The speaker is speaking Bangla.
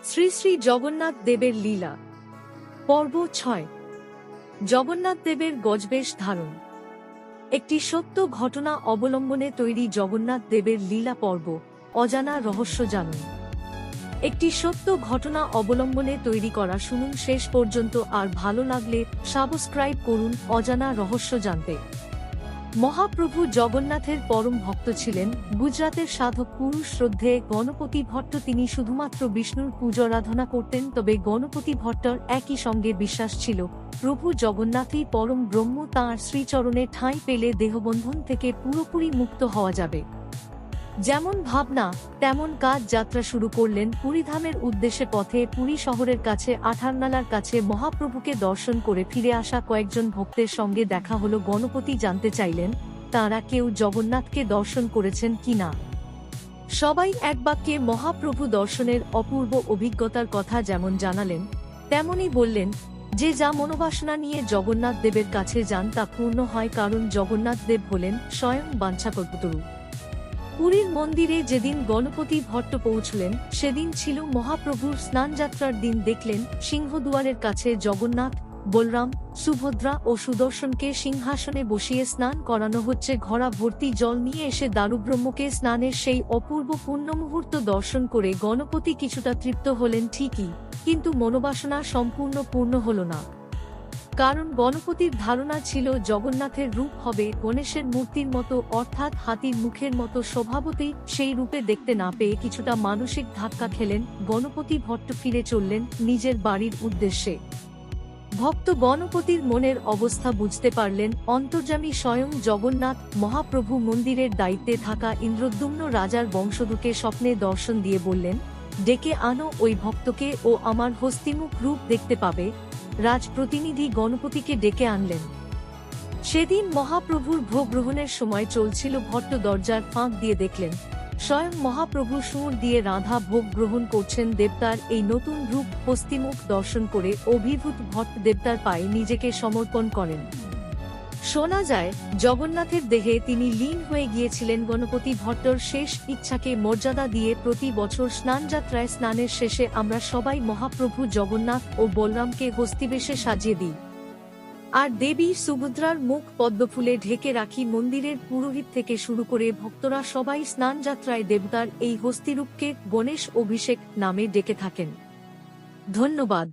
শ্রী শ্রী জগন্নাথ দেবের লীলা পর্ব ৬। জগন্নাথ দেবের গজবেশ ধারণ। একটি সত্য ঘটনা অবলম্বনে তৈরি জগন্নাথ দেবের লীলা পর্ব অজানা রহস্য জানুন। একটি সত্য ঘটনা অবলম্বনে তৈরি করা, শুনুন শেষ পর্যন্ত। আর ভালো লাগলে সাবস্ক্রাইব করুন অজানা রহস্য জানতে। মহাপ্রভু জগন্নাথের পরম ভক্ত ছিলেন গুজরাতের সাধক পুরুষ শ্রদ্ধেয় গণপতি ভট্ট। তিনি শুধুমাত্র বিষ্ণুর পূজারাধনা করতেন, তবে গণপতি ভট্টর একই সঙ্গে বিশ্বাস ছিল প্রভু জগন্নাথই পরম ব্রহ্ম। তাঁর শ্রীচরণে ঠাঁই পেলে দেহবন্ধন থেকে পুরোপুরি মুক্ত হওয়া যাবে। যেমন ভাবনা তেমন কাজ। যাত্রা শুরু করলেন পুরীধামের উদ্দেশ্যে। পথে পুরী শহরের কাছে আঠারনালার কাছে মহাপ্রভুকে দর্শন করে ফিরে আসা কয়েকজন ভক্তের সঙ্গে দেখা হলো। গণপতি জানতে চাইলেন তাঁরা কেউ জগন্নাথকে দর্শন করেছেন কিনা। সবাই এক বাক্যে মহাপ্রভু দর্শনের অপূর্ব অভিজ্ঞতার কথা যেমন জানালেন, তেমনি বললেন যে যা মনোবাসনা নিয়ে জগন্নাথ দেবের কাছে যান তা পূর্ণ হয়, কারণ জগন্নাথ দেব হলেন স্বয়ং বাঞ্ছাকল্পতরু। পুরীর মন্দিরে যেদিন গণপতি ভট্ট পৌঁছলেন সেদিন ছিল মহাপ্রভুর স্নানযাত্রার দিন। দেখলেন সিংহদুয়ারের কাছে জগন্নাথ, বলরাম, সুভদ্রা ও সুদর্শনকে সিংহাসনে বসিয়ে স্নান করানো হচ্ছে। ঘড়া ভর্তি জল নিয়ে এসে দারুব্রহ্মকে স্নানের সেই অপূর্ব পুণ্যমুহূর্ত দর্শন করে গণপতি কিছুটা তৃপ্ত হলেন ঠিকই, কিন্তু মনোবাসনা সম্পূর্ণ পূর্ণ হল না। কারণ গণপতির ধারণা ছিল জগন্নাথের রূপ হবে গণেশের মূর্তির মতো, অর্থাৎ হাতির মুখের মতো। স্বভাবতই সেই রূপে দেখতে না পেয়ে কিছুটা মানসিক ধাক্কা খেলেন গণপতি ভট্ট। ফিরে চললেন নিজের বাড়ির উদ্দেশ্যে। ভক্ত গণপতির মনের অবস্থা বুঝতে পারলেন অন্তর্যামী স্বয়ং জগন্নাথ। মহাপ্রভু মন্দিরের দায়িত্বে থাকা ইন্দ্রদ্যুম্ন রাজার বংশধরকে স্বপ্নে দর্শন দিয়ে বললেন, ডেকে আনো ওই ভক্তকে, ও আমার হস্তিমুখ রূপ দেখতে পাবে। রাজপ্রতিনিধি গণপতিকে ডেকে আনলেন। সেদিন মহাপ্রভুর ভোগ গ্রহণের সময় চলছিল। ভট্ট দরজার ফাঁক দিয়ে দেখলেন স্বয়ং মহাপ্রভু সুর দিয়ে রাধা ভোগ গ্রহণ করছেন। দেবতার এই নতুন রূপ হস্তিমুখ দর্শন করে অভিভূত ভট্ট দেবতার পায়ে নিজেকে সমর্পণ করেন। শোনা যায় জগন্নাথের দেহে তিনি লীন হয়ে গিয়েছিলেন। গণপতি ভট্টর শেষ ইচ্ছাকে মর্যাদা দিয়ে প্রতি বছর স্নানযাত্রায় স্নানের শেষে আমরা সবাই মহাপ্রভু জগন্নাথ ও বলরামকে হস্তিবেশে সাজিয়ে দিই, আর দেবী সুভদ্রার মুখ পদ্মফুলে ঢেকে রাখি। মন্দিরের পুরোহিত থেকে শুরু করে ভক্তরা সবাই স্নানযাত্রায় দেবতার এই হস্তিরূপকে গণেশ অভিষেক নামে ডেকে থাকেন। ধন্যবাদ।